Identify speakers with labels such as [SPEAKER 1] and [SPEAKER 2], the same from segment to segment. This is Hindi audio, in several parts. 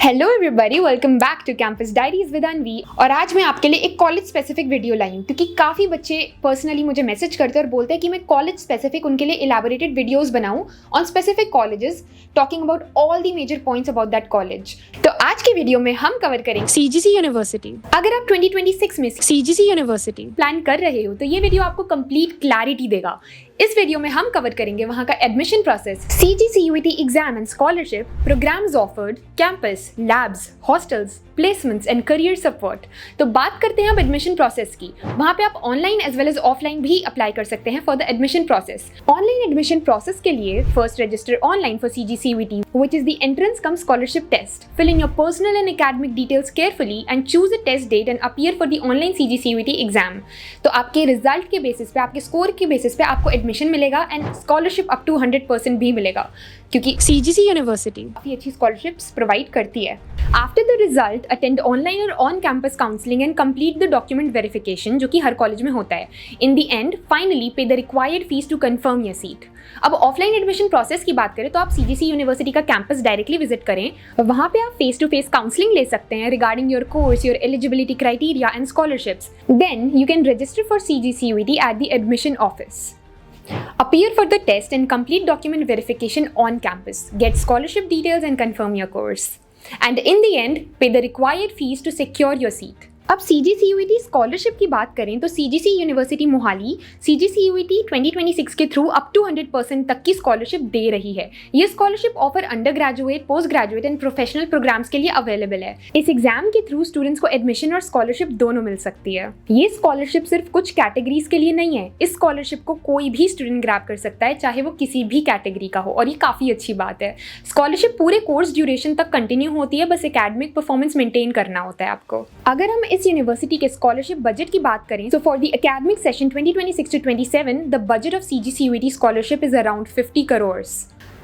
[SPEAKER 1] Hello everybody, welcome back to campus diaries with Anvi. और आज मैं आपके लिए एक कॉलेज स्पेसिफिक वीडियो लाई हूँ क्योंकि काफ़ी बच्चे पर्सनली मुझे मैसेज करते हैं और बोलते हैं कि मैं कॉलेज स्पेसिफिक उनके लिए इलैबोरेटेड वीडियोस बनाऊँ on specific colleges, talking about all the major points about that college. तो आज की वीडियो में हम कवर करेंगे
[SPEAKER 2] CGC यूनिवर्सिटी।
[SPEAKER 1] अगर आप 2026 में
[SPEAKER 2] CGC यूनिवर्सिटी
[SPEAKER 1] प्लान कर रहे हो तो ये वीडियो आपको कंप्लीट क्लैरिटी देगा। इस वीडियो में हम कवर करेंगे वहां का admission process, CGC UET exam and scholarship, programmes offered, campus, labs, hostels, placements and career support. तो बात करते हैं अब एडमिशन प्रोसेस की। वहां पे आप online as well as offline भी अप्लाई कर सकते हैं for the admission process. Online admission process के लिए first register online for CGC UET, which is the entrance cum scholarship test. Fill in your personal and academic details carefully and choose a test date and appear for the online CGC UET exam. तो आपके रिजल्ट के बेसिस पे, आपके स्कोर के बेसिस पे आपको एडमिशन मिलेगा एंड स्कॉलरशिप अप टू 100% भी मिलेगा क्योंकि
[SPEAKER 2] CGC यूनिवर्सिटी
[SPEAKER 1] काफ़ी अच्छी स्कॉलरशिप्स प्रोवाइड करती है। After the result attend online और on campus counselling and complete the document verification, जो कि हर कॉलेज में होता है। In the end finally pay the required fees to confirm your seat. अब ऑफलाइन एडमिशन प्रोसेस की बात करें तो आप CGC यूनिवर्सिटी का कैंपस डायरेक्टली विजिट करें। वहाँ पे आप फेस टू फेस काउंसलिंग ले सकते हैं regarding your course, your eligibility criteria and scholarships. Then you can register for CGC UET at the admission office. Appear for the test and complete document verification on campus. Get scholarship details and confirm your course. And in the end, pay the required fees to secure your seat. अब CGC UET स्कॉलरशिप की बात करें तो CGC university Mohali CGC UET 2026 के थ्रू अप टू 100% तक की स्कॉलरशिप दे रही है। ये scholarship offer undergraduate, postgraduate and professional programmes के लिए अवेलेबल है। इस एग्जाम के थ्रू स्टूडेंट्स को एडमिशन और स्कॉलरशिप दोनों मिल सकती है। ये स्कॉलरशिप सिर्फ कुछ कैटेगरीज के लिए नहीं है। इस स्कॉलरशिप को कोई भी स्टूडेंट ग्रैब कर सकता है, चाहे वो किसी भी कैटेगरी का हो, और ये काफ़ी अच्छी बात है। स्कॉलरशिप पूरे कोर्स ड्यूरेशन तक कंटिन्यू होती है, बस एकेडमिक परफॉर्मेंस मेंटेन करना होता है आपको। अगर हम इस यूनिवर्सिटी के स्कॉलरशिप बजट की बात करें तो for the academic session 2026 to 27 the budget of CGC UET scholarship is around 50 crore.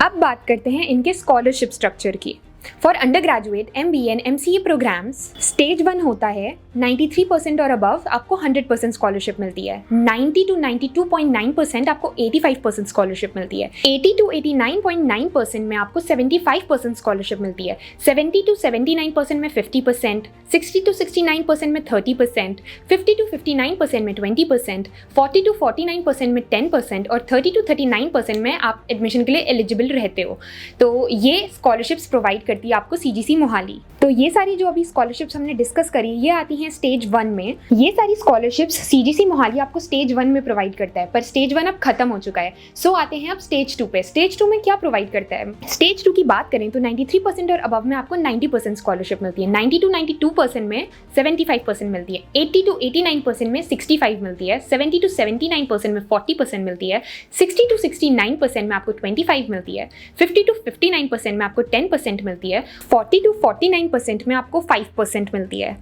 [SPEAKER 1] अब बात करते हैं इनके स्कॉलरशिप स्ट्रक्चर की। For undergraduate, MBA and MCA programmes stage 1 होता है 93% और अबव आपको 100% स्कॉलरशिप मिलती है। 90 to 92.9% आपको 85% स्कॉलरशिप मिलती है। 80 to 89.9% में आपको 75% स्कॉलरशिप मिलती है। 70 to 79% में 50%, 60 to 69% में 30%, 50 to 59% में 20%, 40 to 49% में 10% और 30 to 39% में आप एडमिशन के लिए एलिजिबल रहते हो। तो ये स्कॉलरशिप्स प्रोवाइड करती है आपको CGC मोहाली। तो ये सारी जो अभी स्कॉलरशिप्स हमने डिस्कस करी, ये आती हैं स्टेज 1 में। ये सारी स्कॉलरशिप्स CGC मोहाली आपको स्टेज 1 में प्रोवाइड करता है, पर स्टेज 1 अब खत्म हो चुका है। सो आते हैं अब स्टेज 2 पे। स्टेज 2 में क्या प्रोवाइड करता है? स्टेज 2 की बात करें तो 93% और अबव में आपको 90% स्कॉलरशिप मिलती है। 90 to 92% में 75% मिलती है। 80 to 89% में 65 मिलती है। 70 to 79% में 40% मिलती है। 60 to 69% में आपको 25 मिलती है। 50 to 59% में आपको 10% मिलती है। 40 to 49% में आपको 5% मिलती है।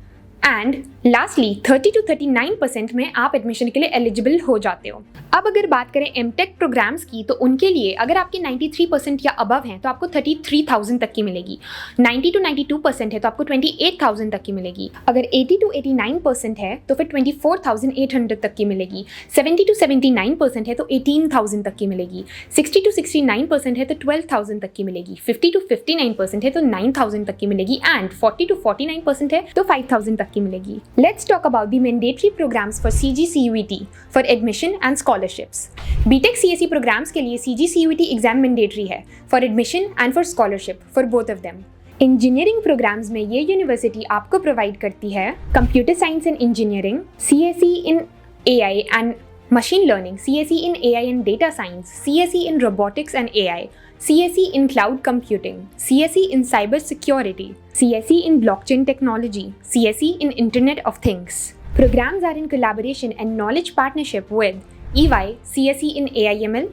[SPEAKER 1] एंड लास्टली 30 to 39% में आप एडमिशन के लिए एलिजिबल हो जाते हो। अब अगर बात करें MTech प्रोग्राम्स की तो उनके लिए अगर आपके 93% या अबव हैं तो आपको 33,000 तक की मिलेगी। 90 to 92% है तो आपको 28,000 तक की मिलेगी। अगर 80 to 89% है तो फिर 24,800 तक की मिलेगी। 70 to 79% है तो 18,000 तक की मिलेगी। 60 to 69% है तो 12,000 तक की मिलेगी। 50 to 59% है तो 9,000 तक की मिलेगी। एंड 40 to 49% है तो 5,000 तक की मिलेगी। Let's talk about the mandatory programs for CGC UET for admission and scholarships. BTech CSE programs के लिए CGC UET exam mandatory है for admission and for scholarship for both of them. Engineering programmes में ये यूनिवर्सिटी आपको प्रोवाइड करती है computer science and engineering, CSE in AI and machine learning, CSE in AI and data science, CSE in robotics and AI, CSE in cloud computing, CSE in cyber security, CSE in blockchain technology, CSE in Internet of Things. Programs are in collaboration and knowledge partnership with EY, CSE in AIML,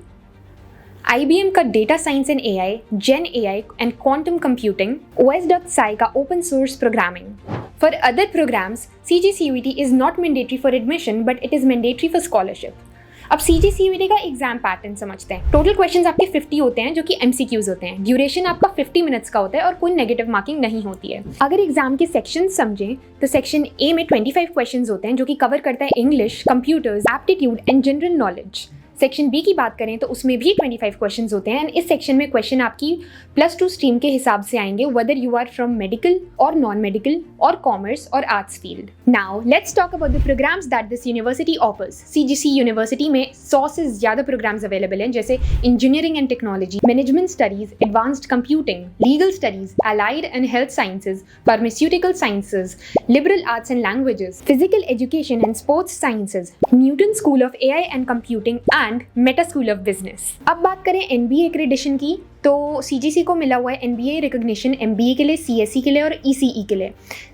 [SPEAKER 1] IBM का Data Science and AI, Gen AI and Quantum Computing, OS.Sci का Open Source Programming. For other programs, CGC UET is not mandatory for admission, but it is mandatory for scholarship. अब CGC UET का एग्जाम पैटर्न समझते हैं। टोटल क्वेश्चंस आपके 50 होते हैं जो कि MCQs होते हैं। ड्यूरेशन आपका 50 मिनट्स का होता है और कोई नेगेटिव मार्किंग नहीं होती है। अगर एग्जाम के सेक्शन समझें तो सेक्शन A में 25 क्वेश्चंस होते हैं जो कि कवर करता है English, computers, aptitude and general knowledge. Section B की बात करें तो उसमें भी 25 क्वेश्चंस होते हैं एंड इस सेक्शन में क्वेश्चन आपकी +2 स्ट्रीम के हिसाब से आएंगे, whether you are from medical और नॉन मेडिकल और कॉमर्स और arts field. Now let's talk about the programmes that this university offers. CGC university में 100 से ज़्यादा प्रोग्राम्स अवेलेबल हैं, जैसे engineering and technology, management studies, advanced computing, legal studies, allied and health sciences, pharmaceutical sciences, liberal arts and languages, physical education and sports sciences, Newton School of AI and Computing and Meta School of Business। अब बात करें NBA accreditation की, तो CGC को मिला हुआ है NBA रिकॉग्निशन MBA के लिए, CSE के लिए और ECE के लिए।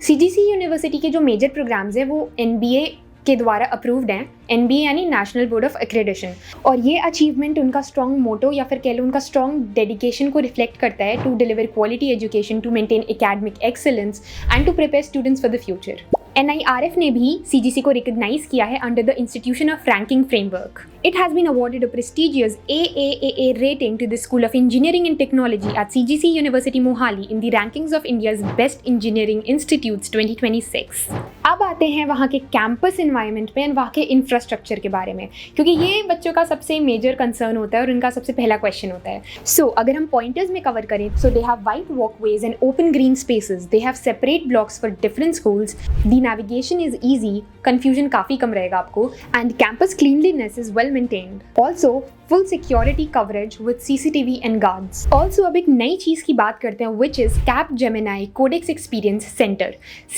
[SPEAKER 1] CGC यूनिवर्सिटी के जो मेजर प्रोग्राम्स हैं वो NBA के द्वारा अप्रूव्ड हैं, NBA यानी नेशनल बोर्ड ऑफ एक्रेडिटेशन, और ये अचीवमेंट उनका स्ट्रॉन्ग मोटो या फिर कह लो उनका स्ट्रॉन्ग डेडिकेशन को रिफ्लेक्ट करता है to deliver quality education, to maintain academic excellence and to prepare students for the future. NIRF ने भी CGC को रिकॉग्नाइज किया है under the institution of ranking framework. It has been awarded a prestigious AAAA rating to the School of Engineering and Technology at CGC University Mohali in the rankings of India's Best Engineering Institutes 2026। अब आते हैं वहाँ के कैंपस इन्वायरमेंट पे एंड वहाँ के इंफ्रास्ट्रक्चर के बारे में, क्योंकि ये बच्चों का सबसे मेजर कंसर्न होता है और उनका सबसे पहला क्वेश्चन होता है। सो अगर हम पॉइंटर्स में कवर करें, so they have wide walkways and open green spaces, they have separate blocks for different schools, the navigation is easy, confusion काफ़ी कम रहेगा आपको, and campus cleanliness is well maintained. Also, full security coverage with CCTV and guards. Also, अब एक नई चीज़ की बात करते हैं, which is Capgemini Codex Experience Center.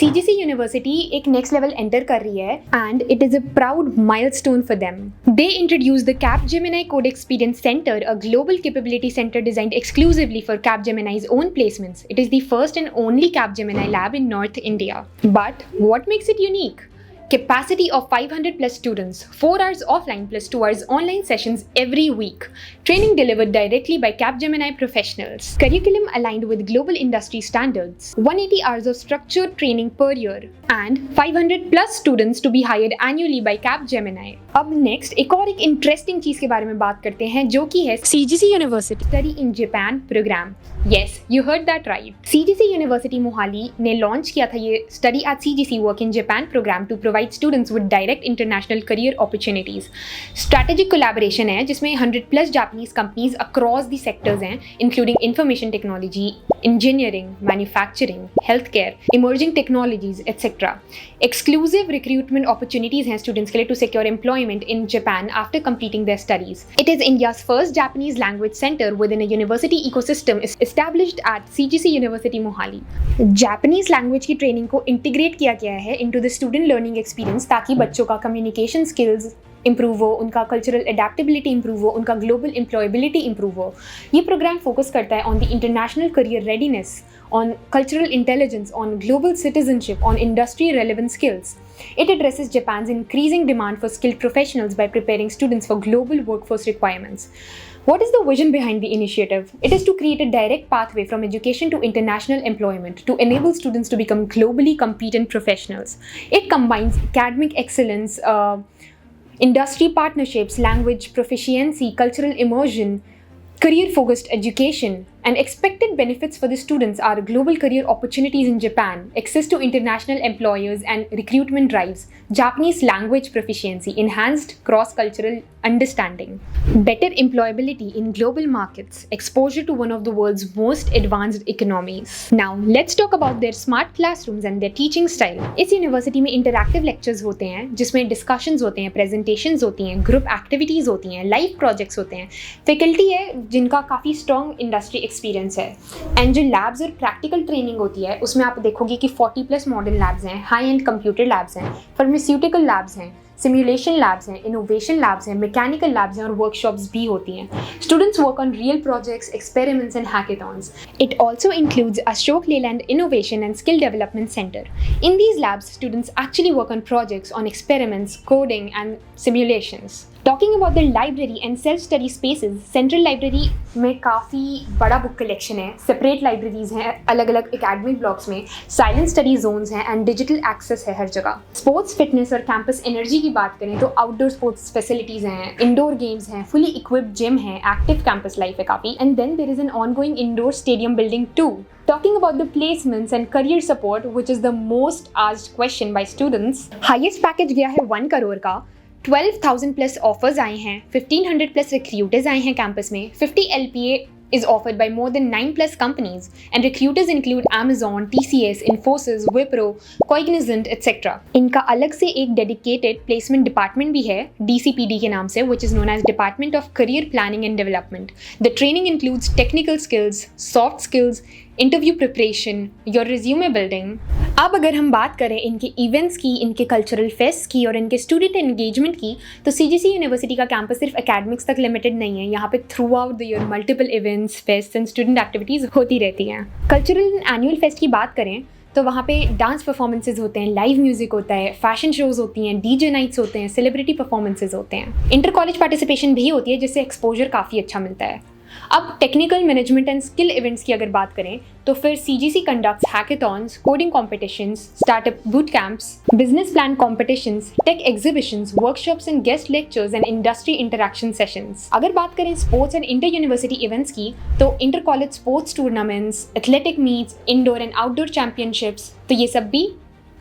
[SPEAKER 1] CGC University एक next level enter कर रही है and it is a proud milestone for them. They introduced the Capgemini Codex Experience Center, a global capability center designed exclusively for Capgemini's own placements. It is the first and only Capgemini lab in North India. But what makes it unique? Capacity of 500 plus students, 4 hours offline plus 2 hours online sessions every week. Training delivered directly by Capgemini professionals. Curriculum aligned with global industry standards. 180 hours of structured training per year. And 500 plus students to be hired annually by Capgemini. अब next एक और एक इंटरेस्टिंग चीज़ के बारे में बात करते हैं, जो कि है
[SPEAKER 2] CGC University
[SPEAKER 1] Study in Japan program. Yes, you heard that right. CGC University Mohali ने लॉन्च किया था ये Study at CGC Work in Japan program to provide students with direct international career opportunities. Strategic collaboration है जिसमें 100 plus Japanese companies across the sectors हैं, including information technology, engineering, manufacturing, healthcare, emerging technologies, etc. Exclusive recruitment opportunities हैं students के लिए to secure employment in Japan after completing their studies. It is India's first Japanese language center within a university ecosystem established at CGC University Mohali. Japanese language की ट्रेनिंग को इंटीग्रेट किया गया है into the student learning experience ताकि बच्चों का communication skills इम्प्रूव हो, उनका कल्चरल एडेप्टेबिलिटी इम्प्रूव हो, उनका ग्लोबल एम्प्लॉयबिलिटी इम्प्रूव हो। ये प्रोग्राम फोकस करता है on the international career readiness, on cultural intelligence, on global citizenship, on industry relevant skills. It addresses Japan's increasing demand for skilled professionals by preparing students for global workforce requirements. What is the vision behind the initiative? It is to create a direct pathway from education to international employment to enable students to become globally competent professionals. It combines academic excellence, industry partnerships, language proficiency, cultural immersion, career-focused education, and expected benefits for the students are global career opportunities in Japan, access to international employers and recruitment drives, Japanese language proficiency, enhanced cross-cultural understanding, better employability in global markets, exposure to one of the world's most advanced economies. Now, let's talk about their smart classrooms and their teaching style. इस यूनिवर्सिटी में इंटरैक्टिव लेक्चर्स होते हैं जिसमें डिस्कशंस होते हैं, प्रेजेंटेशंस होती हैं, ग्रुप एक्टिविटीज़ होती हैं, लाइव प्रोजेक्ट्स होते हैं, फैकल्टी है जिनका काफ़ी स्ट्रॉन्ग इंडस्ट्री एक्सपीरियंस है, एंड जो लैब्स और प्रैक्टिकल ट्रेनिंग होती है उसमें आप देखोगे कि 40 प्लस मॉडर्न लैब्स हैं, हाई एंड कंप्यूटर लैब्स हैं, फार्मास्यूटिकल लैब्स हैं, सिमुलेशन लैब्स हैं, इनोवेशन लैब्स हैं, मैकेनिकल लैब्स हैं और वर्कशॉप्स भी होती हैं. Students work on real projects, experiments and hackathons. It also includes Ashok Leyland Innovation and Skill Development Center. In these labs, students actually work on projects, on experiments, coding and simulations. Talking about the library and self-study spaces, Central Library में काफ़ी बड़ा बुक कलेक्शन है, सेपरेट लाइब्रेरीज हैं अलग अलग एकेडमिक ब्लॉक्स में, साइलेंट स्टडी जोन्स हैं एंड डिजिटल एक्सेस है हर जगह. स्पोर्ट्स, फिटनेस और कैंपस एनर्जी की बात करें तो आउटडोर स्पोर्ट्स फैसिलिटीज़ हैं, इंडोर गेम्स हैं, फुली इक्विप्ड जिम है, एक्टिव कैंपस लाइफ है काफ़ी, and then there is an ongoing indoor stadium building too. Talking about the placements and career support, which is the most asked question by students, highest package गया है 1 crore का. 12,000 प्लस ऑफर्स आए हैं, 1500 प्लस रिक्रूटर्स आए हैं कैंपस में, 50 LPA is offered by more than 9 plus companies, and recruiters include Amazon, TCS, Infosys, Wipro, Cognizant, etc. इनका अलग से एक dedicated placement department भी है DCPD के नाम से, which is known as Department of Career Planning and Development. The training includes technical skills, soft skills, interview preparation, your resume building. अब अगर हम बात करें इनके इवेंट्स की, इनके कल्चरल फेस्ट की और इनके स्टूडेंट एंगेजमेंट की, तो CGC यूनिवर्सिटी का कैंपस सिर्फ एकेडमिक्स तक लिमिटेड नहीं है। यहाँ पे through out the year multiple events, fest and student activities होती रहती हैं। कल्चरल एंड एनुअल फेस्ट की बात करें तो वहाँ पे डांस परफॉर्मेंसेज होते हैं, लाइव म्यूजिक होता है, फैशन शोज़ होती हैं, DJ नाइट्स होते हैं, सेलिब्रिटी परफॉर्मेंसेज होते हैं, इंटर कॉलेज पार्टिसिपेशन भी होती है जिससे एक्सपोजर काफ़ी अच्छा मिलता है। अब technical management and skill events की अगर बात करें तो फिर CGC conducts hackathons, coding competitions, startup boot camps, business plan competitions, tech exhibitions, workshops and guest lectures and industry interaction sessions. अगर बात करें sports and inter university events की तो inter college sports tournaments, athletic meets, indoor and outdoor championships, तो ये सब भी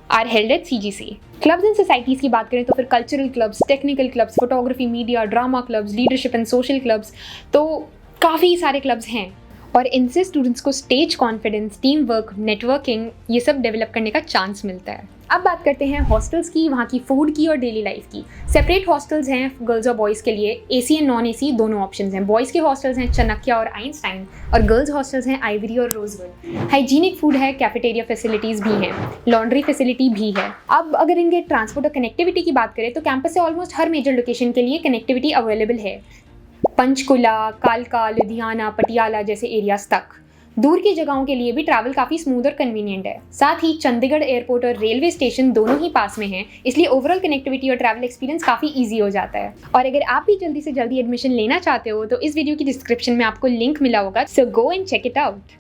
[SPEAKER 1] are held at CGC। Clubs and societies की बात करें तो फिर cultural clubs, technical clubs, photography, media, drama clubs, leadership and social clubs, तो काफ़ी सारे क्लब्स हैं और इनसे स्टूडेंट्स को stage confidence, team work, networking ये सब डेवलप करने का चांस मिलता है। अब बात करते हैं हॉस्टल्स की, वहाँ की फूड की और डेली लाइफ की। सेपरेट हॉस्टल्स हैं गर्ल्स और बॉयज़ के लिए, AC एंड नॉन AC दोनों ऑप्शंस हैं। बॉयज़ के हॉस्टल्स हैं चनक्या और आइंस्टाइन और गर्ल्स हॉस्टल्स हैं आइवरी और रोजवुड। हाइजीनिक फूड है, कैफेटेरिया फैसिलिटीज़ भी हैं, लॉन्ड्री फैसिलिटी भी है। अब अगर इनके ट्रांसपोर्ट और कनेक्टिविटी की बात करें तो कैंपस से ऑलमोस्ट हर मेजर लोकेशन के लिए कनेक्टिविटी अवेलेबल है। पंचकुला, कालका, लुधियाना, पटियाला जैसे एरियाज तक। दूर की जगहों के लिए भी ट्रैवल काफ़ी स्मूथ और कन्वीनियंट है। साथ ही चंडीगढ़ एयरपोर्ट और रेलवे स्टेशन दोनों ही पास में हैं, इसलिए ओवरऑल कनेक्टिविटी और ट्रैवल एक्सपीरियंस काफ़ी इजी हो जाता है। और अगर आप भी जल्दी से जल्दी एडमिशन लेना चाहते हो तो इस वीडियो की डिस्क्रिप्शन में आपको लिंक मिला होगा, so go and check it out.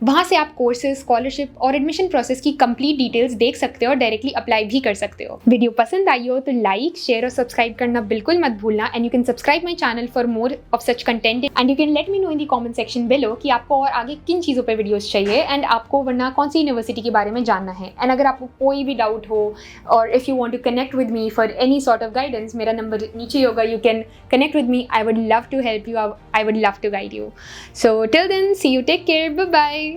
[SPEAKER 1] वहाँ से आप कोर्सेज, स्कॉलरशिप और एडमिशन प्रोसेस की कंप्लीट डिटेल्स देख सकते हो और डायरेक्टली अप्लाई भी कर सकते हो। वीडियो पसंद आई हो तो लाइक, शेयर और सब्सक्राइब करना बिल्कुल मत भूलना। And you can subscribe my channel for more of such content and you can let me know in the comment section below कि आपको और आगे किन चीज़ों पर वीडियोज़ चाहिए एंड आपको वरना कौन सी यूनिवर्सिटी के बारे में जानना है। एंड अगर आपको कोई भी डाउट हो और if you want to connect with me for any sort of guidance, मेरा नंबर नीचे होगा, you can connect with me. I would love to help you, I would love to guide you. So till then, see you, take care, bye bye.